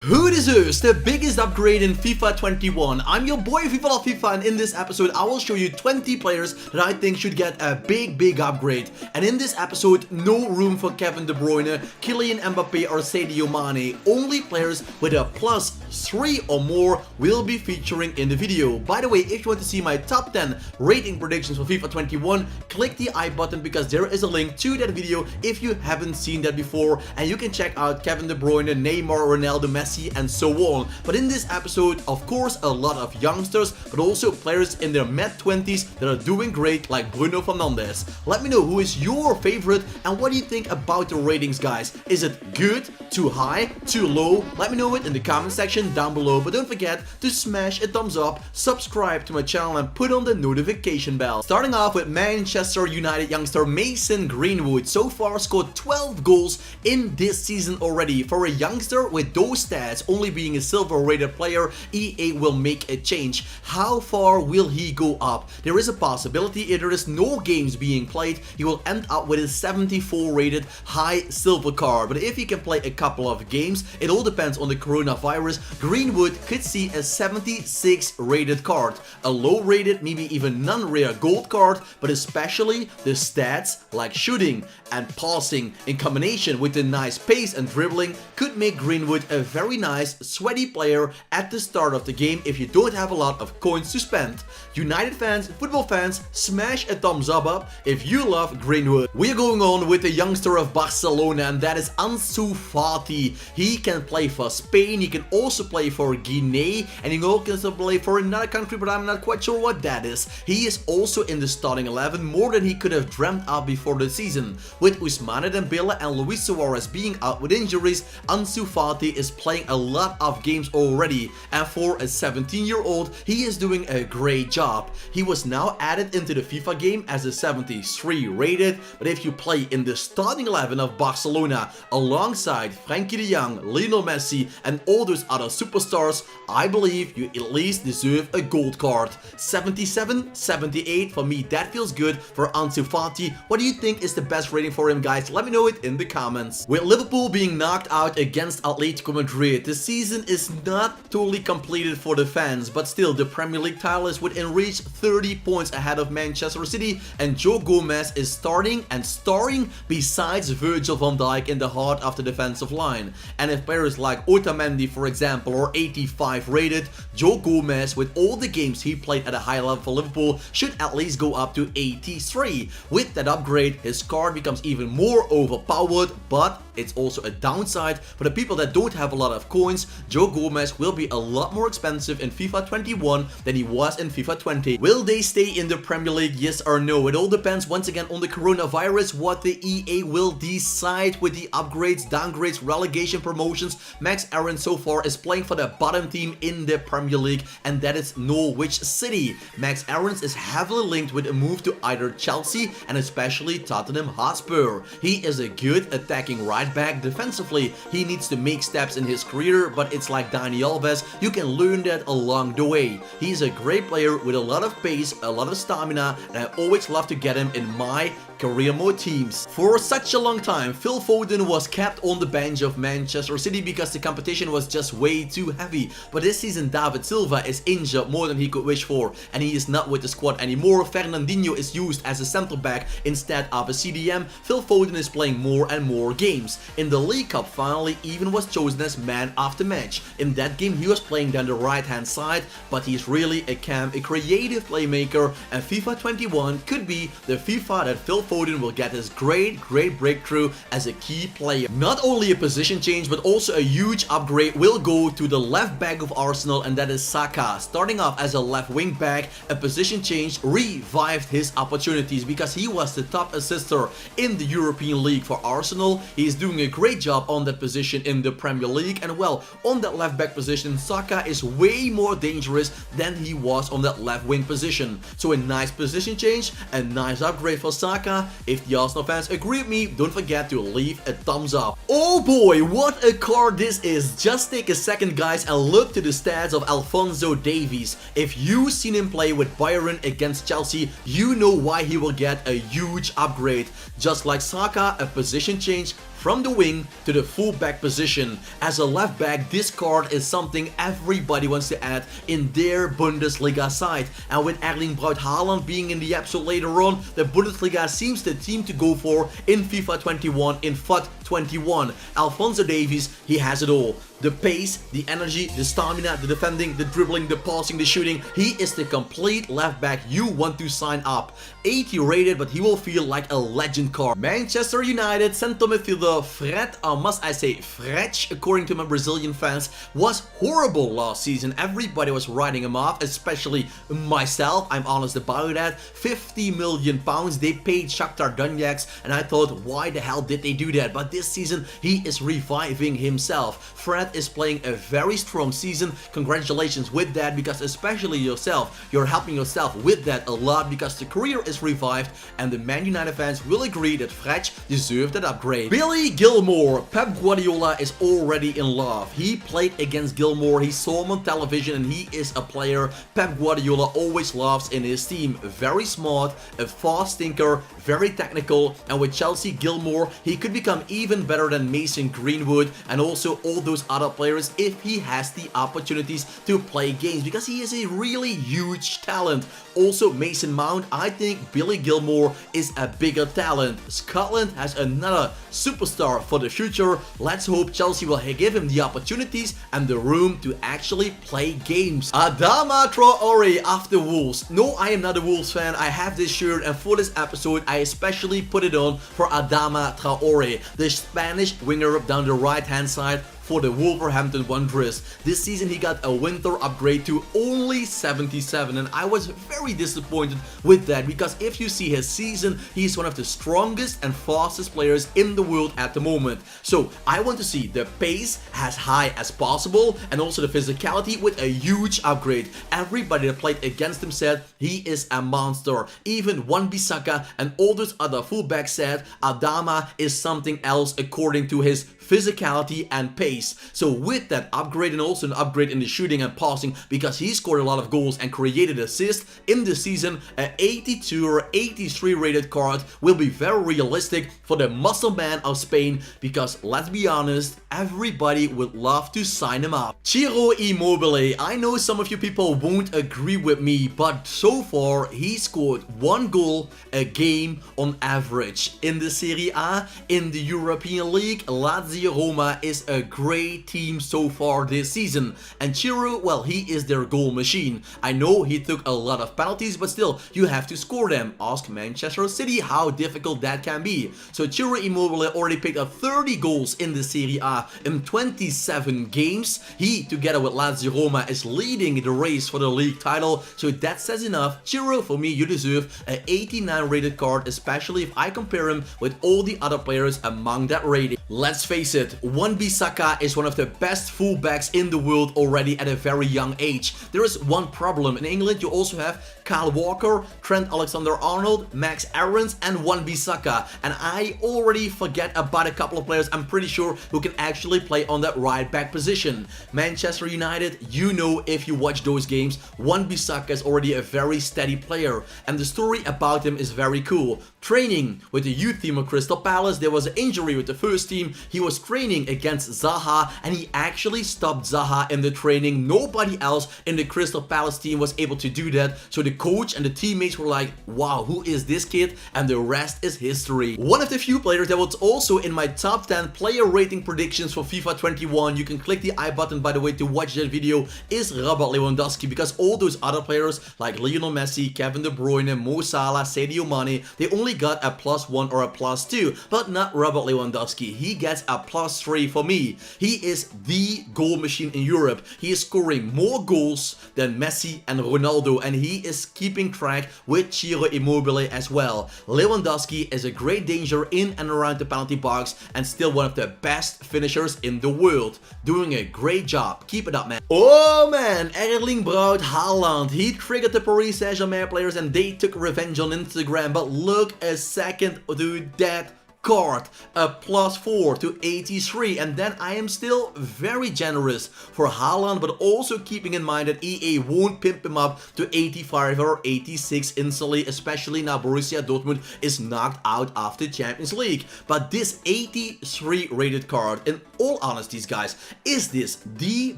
Who deserves the biggest upgrade in FIFA 21? I'm your boy FIFA, and in this episode I will show you 20 players that I think should get a big upgrade. And in this episode, no room for Kevin De Bruyne, Kylian Mbappe or Sadio Mane. Only players with a +3 or more will be featuring in the video. By the way, if you want to see my top 10 rating predictions for FIFA 21, click the I button because there is a link to that video if you haven't seen that before, and you can check out Kevin De Bruyne, Neymar, Ronaldo, Messi, and so on. But in this episode, of course, a lot of youngsters, but also players in their mid-20s that are doing great, like Bruno Fernandes. Let me know who is your favorite and what do you think about the ratings, guys. Is it good, too high, too low? Let me know it in the comment section down below, but don't forget to smash a thumbs up, subscribe to my channel, and put on the notification bell. Starting off with Manchester United youngster Mason Greenwood. So far scored 12 goals in this season already. For a youngster with those stats, only being a silver rated player, EA will make a change. How far will he go up? There is a possibility if there is no games being played, he will end up with a 74 rated high silver card. But if he can play a couple of games, it all depends on the coronavirus, Greenwood could see a 76 rated card. A low rated, maybe even non-rare gold card, but especially the stats like shooting and passing in combination with the nice pace and dribbling could make Greenwood a very nice sweaty player at the start of the game if you don't have a lot of coins to spend. United fans, football fans, smash a thumbs up if you love Greenwood. We are going on with the youngster of Barcelona, and that is ANSU Fati. He can play for Spain, he can also play for Guinea, and he can also play for another country, but I'm not quite sure what that is. He is also in the starting 11, more than he could have dreamt of before the season. With Ousmane Dembele and Luis Suarez being out with injuries, ANSU Fati is playing a lot of games already, and for a 17-year-old, he is doing a great job. He was now added into the FIFA game as a 73 rated, but if you play in the starting 11 of Barcelona alongside Frenkie de Jong, Lionel Messi, and all those other superstars, I believe you at least deserve a gold card. 77, 78, for me that feels good for ANSU Fati. What do you think is the best rating for him, guys? Let me know it in the comments. With Liverpool being knocked out against Atletico Madrid, the season is not totally completed for the fans, but still the Premier League title is within reach, 30 points ahead of Manchester City, and Joe Gomez is starting and starring besides Virgil van Dijk in the heart of the defensive line. And if players like Otamendi, for example, are 85 rated, Joe Gomez, with all the games he played at a high level for Liverpool, should at least go up to 83. With that upgrade, his card becomes even more overpowered, but it's also a downside. For the people that don't have a lot of coins, Joe Gomez will be a lot more expensive in FIFA 21 than he was in FIFA 20. Will they stay in the Premier League, yes or no? It all depends once again on the coronavirus, what the EA will decide with the upgrades, downgrades, relegation, promotions. Max Aarons so far is playing for the bottom team in the Premier League, and that is Norwich City. Max Aarons is heavily linked with a move to either Chelsea and especially Tottenham Hotspur. He is a good attacking right back. Defensively, he needs to make steps in his career, but it's like Dani Alves, you can learn that along the way. He's a great player with a lot of pace, a lot of stamina, and I always love to get him in my career mode teams. For such a long time, Phil Foden was kept on the bench of Manchester City because the competition was just way too heavy. But this season, David Silva is injured more than he could wish for, and he is not with the squad anymore. Fernandinho is used as a center back instead of a CDM. Phil Foden is playing more and more games. In the League Cup final, he even was chosen as man of the match. In that game, he was playing down the right hand side, but he's really a creative playmaker, and FIFA 21 could be the FIFA that Phil Foden will get his great breakthrough as a key player. Not only a position change, but also a huge upgrade will go to the left back of Arsenal, and that is Saka. Starting off as a left wing back, a position change revived his opportunities because he was the top assister in the European League for Arsenal. He's doing a great job on that position in the Premier League, and well, on that left back position, Saka is way more dangerous than he was on that left wing position. So a nice position change, a nice upgrade for Saka. If the Arsenal fans agree with me, don't forget to leave a thumbs up. Oh boy, what a card this is. Just take a second, guys, and look to the stats of Alphonso Davies. If you've seen him play with Bayern against Chelsea, you know why he will get a huge upgrade. Just like Saka, a position change from the wing to the fullback position. As a left back, this card is something everybody wants to add in their Bundesliga side. And with Erling Braut Haaland being in the episode later on, the Bundesliga seems the team to go for in FIFA 21, in FUT 21. Alphonso Davies, he has it all. The pace, the energy, the stamina, the defending, the dribbling, the passing, the shooting. He is the complete left back you want to sign up. 80 rated, but he will feel like a legend card. Manchester United centre midfielder Fred, must I say Fretch, according to my Brazilian fans, was horrible last season. Everybody was writing him off, especially myself. I'm honest about that. 50 million pounds they paid Shakhtar Donetsk, and I thought, why the hell did they do that? But this season he is reviving himself. Fred is playing a very strong season. Congratulations with that, because especially yourself, you're helping yourself with that a lot, because the career is revived, and the Man United fans will agree that Fretch deserved that upgrade. Billy Gilmour, Pep Guardiola is already in love. He played against Gilmour, he saw him on television, and he is a player Pep Guardiola always loves in his team. Very smart, a fast thinker, very technical, and with Chelsea, Gilmour, he could become even better than Mason Greenwood and also all those other players if he has the opportunities to play games, because he is a really huge talent. Also Mason Mount, I think Billy Gilmour is a bigger talent. Scotland has another superstar for the future. Let's hope Chelsea will give him the opportunities and the room to actually play games. Adama Traore after Wolves. No, I am not a Wolves fan. I have this shirt, and for this episode I especially put it on for Adama Traore, the Spanish winger down the right hand side for the Wolverhampton Wanderers. This season he got a winter upgrade to only 77, and I was very disappointed with that, because if you see his season, he's one of the strongest and fastest players in the world at the moment. So I want to see the pace as high as possible, and also the physicality with a huge upgrade. Everybody that played against him said he is a monster. Even Wan-Bissaka and all those other fullbacks said Adama is something else according to his physicality and pace. So with that upgrade, and also an upgrade in the shooting and passing, because he scored a lot of goals and created assists in the season, an 82 or 83 rated card will be very realistic for the muscle man of Spain, because let's be honest, everybody would love to sign him up. Ciro Immobile, I know some of you people won't agree with me, but so far he scored 1 goal a game on average in the Serie A. In the European League, Lazio Roma is a great team so far this season, and Ciro, well, he is their goal machine. I know he took a lot of penalties, but still, you have to score them. Ask Manchester City how difficult that can be. So Ciro Immobile already picked up 30 goals in the Serie A in 27 games. He, together with Lazio Roma, is leading the race for the league title, so that says enough. Ciro, for me, you deserve an 89 rated card, especially if I compare him with all the other players among that rating. Let's face it, Wan-Bissaka is one of the best fullbacks in the world already at a very young age. There is one problem. In England, you also have Kyle Walker, Trent Alexander-Arnold, Max Aarons, and Wan-Bissaka. And I already forget about a couple of players, I'm pretty sure, who can actually play on that right back position. Manchester United, you know, if you watch those games, Wan-Bissaka is already a very steady player. And the story about him is very cool. Training with the youth team of Crystal Palace, there was an injury with the first team. He was training against Zaha, and he actually stopped Zaha in the training. Nobody else in the Crystal Palace team was able to do that. So the coach and the teammates were like, wow, who is this kid? And the rest is history. One of the few players that was also in my top 10 player rating predictions for FIFA 21, you can click the I button by the way to watch that video, is Robert Lewandowski, because all those other players like Lionel Messi, Kevin De Bruyne, Mo Salah, Sadio Mane, they only got a +1 or a +2, but not Robert Lewandowski. He gets a +3 for me. He is the goal machine in Europe. He is scoring more goals than Messi and Ronaldo, and he is keeping track with Ciro Immobile as well. Lewandowski is a great danger in and around the penalty box, and still one of the best finishers in the world. Doing a great job. Keep it up, man. Oh man, Erling Braut Haaland. He triggered the Paris Saint-Germain players and they took revenge on Instagram, but look a second to that card, a +4 to 83, and then I am still very generous for Haaland, but also keeping in mind that EA won't pimp him up to 85 or 86 instantly, especially now Borussia Dortmund is knocked out of the Champions League. But this 83 rated card, in all honesty guys, is this the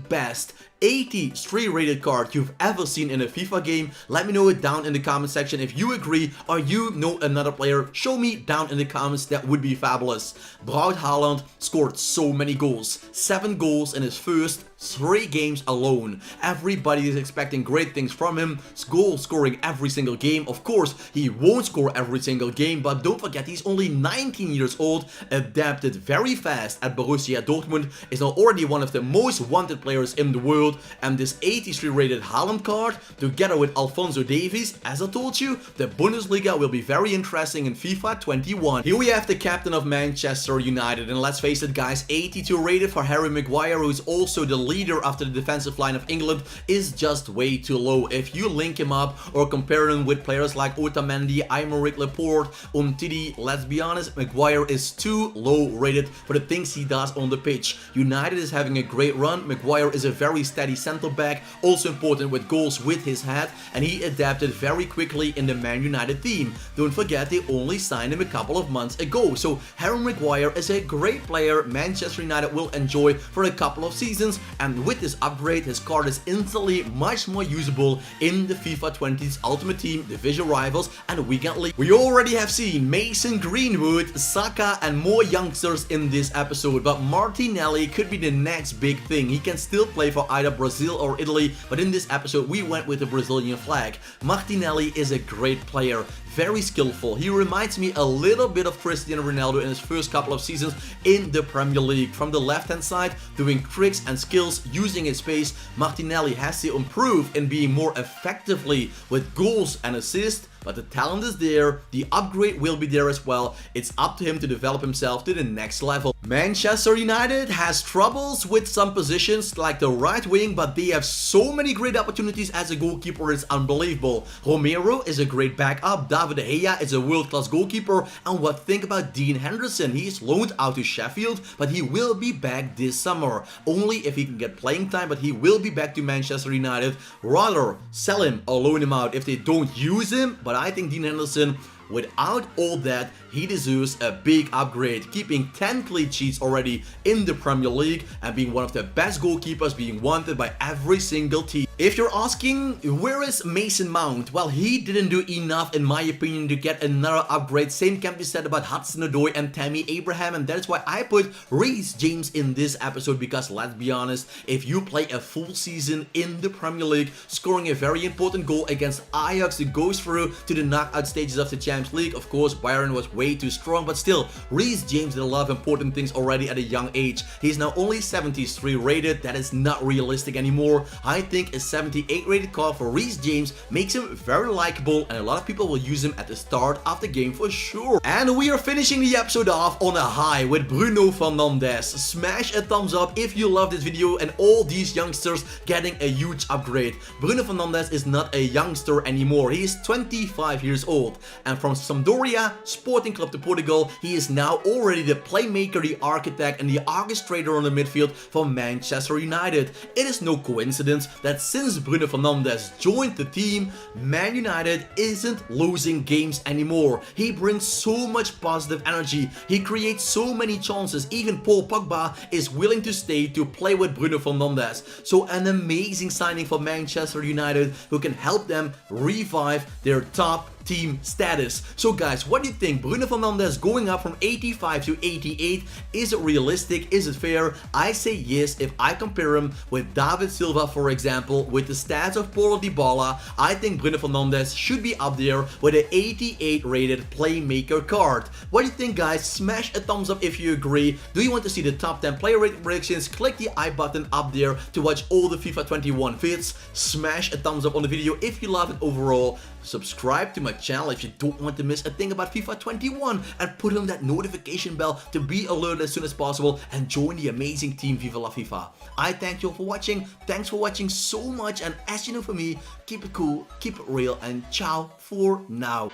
best 83 rated card you've ever seen in a FIFA game? Let me know it down in the comment section if you agree or you know another player. Show me down in the comments, that would be fabulous. Braut Haaland scored so many goals, 7 goals in his first 3 games alone. Everybody is expecting great things from him, goal scoring every single game. Of course, he won't score every single game, but don't forget he's only 19 years old, adapted very fast at Borussia Dortmund, is now already one of the most wanted players in the world, and this 83 rated Haaland card, together with Alphonso Davies, as I told you, the Bundesliga will be very interesting in FIFA 21. Here we have the captain of Manchester United, and let's face it guys, 82 rated for Harry Maguire, who is also the leader after the defensive line of England, is just way too low. If you link him up or compare him with players like Otamendi, Aymeric Laporte, Umtiti, let's be honest, Maguire is too low rated for the things he does on the pitch. United is having a great run. Maguire is a very steady center back, also important with goals with his head, and he adapted very quickly in the Man United team. Don't forget they only signed him a couple of months ago, so Harry Maguire is a great player Manchester United will enjoy for a couple of seasons, and with this upgrade his card is instantly much more usable in the FIFA 20's Ultimate Team, Division Rivals and Weekend League. We already have seen Mason Greenwood, Saka and more youngsters in this episode, but Martinelli could be the next big thing. He can still play for either Brazil or Italy, but in this episode we went with the Brazilian flag. Martinelli is a great player, very skillful. He reminds me a little bit of Cristiano Ronaldo in his first couple of seasons in the Premier League. From the left hand side, doing tricks and skills, using his pace, Martinelli has to improve in being more effectively with goals and assists. But the talent is there, the upgrade will be there as well. It's up to him to develop himself to the next level. Manchester United has troubles with some positions like the right wing, but they have so many great opportunities as a goalkeeper, it's unbelievable. Romero is a great backup, David De Gea is a world-class goalkeeper, and what think about Dean Henderson? He's loaned out to Sheffield, but he will be back this summer. Only if he can get playing time, but he will be back to Manchester United. Rather sell him or loan him out if they don't use him. But I think Dean Henderson, without all that, he deserves a big upgrade, keeping 10 clean sheets already in the Premier League and being one of the best goalkeepers, being wanted by every single team. If you're asking, where is Mason Mount? Well, he didn't do enough in my opinion to get another upgrade. Same can be said about Hudson-Odoi and Tammy Abraham, and that's why I put Reece James in this episode, because let's be honest, if you play a full season in the Premier League, scoring a very important goal against Ajax to go through to the knockout stages of the Champions League, of course Bayern was way too strong, but still, Reece James did a lot of important things already at a young age. He's now only 73 rated, that is not realistic anymore. I think a 78 rated card for Reece James makes him very likable, and a lot of people will use him at the start of the game for sure. And we are finishing the episode off on a high with Bruno Fernandes. Smash a thumbs up if you love this video and all these youngsters getting a huge upgrade. Bruno Fernandes is not a youngster anymore, he is 25 years old, and from Sampdoria Sporting Club to Portugal, he is now already the playmaker, the architect and the orchestrator on the midfield for Manchester United. It is no coincidence that since Bruno Fernandes joined the team, Man United isn't losing games anymore. He brings so much positive energy, he creates so many chances, even Paul Pogba is willing to stay to play with Bruno Fernandes. So an amazing signing for Manchester United who can help them revive their top team status. So guys, what do you think? Bruno Fernandes going up from 85 to 88, is it realistic? Is it fair? I say yes. If I compare him with David Silva, for example, with the stats of Paulo Dybala, I think Bruno Fernandes should be up there with an 88 rated playmaker card. What do you think guys? Smash a thumbs up if you agree. Do you want to see the top 10 player rating predictions? Click the I button up there to watch all the FIFA 21 vids. Smash a thumbs up on the video if you love it overall. Subscribe to my channel if you don't want to miss a thing about FIFA 21, and put on that notification bell to be alerted as soon as possible and join the amazing team Viva la FIFA. I thank you all for watching. Thanks for watching so much, and as you know, for me, keep it cool, keep it real, and ciao for now.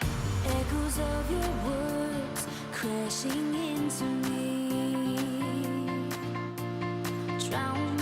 Echoes of your words crashing into me, drown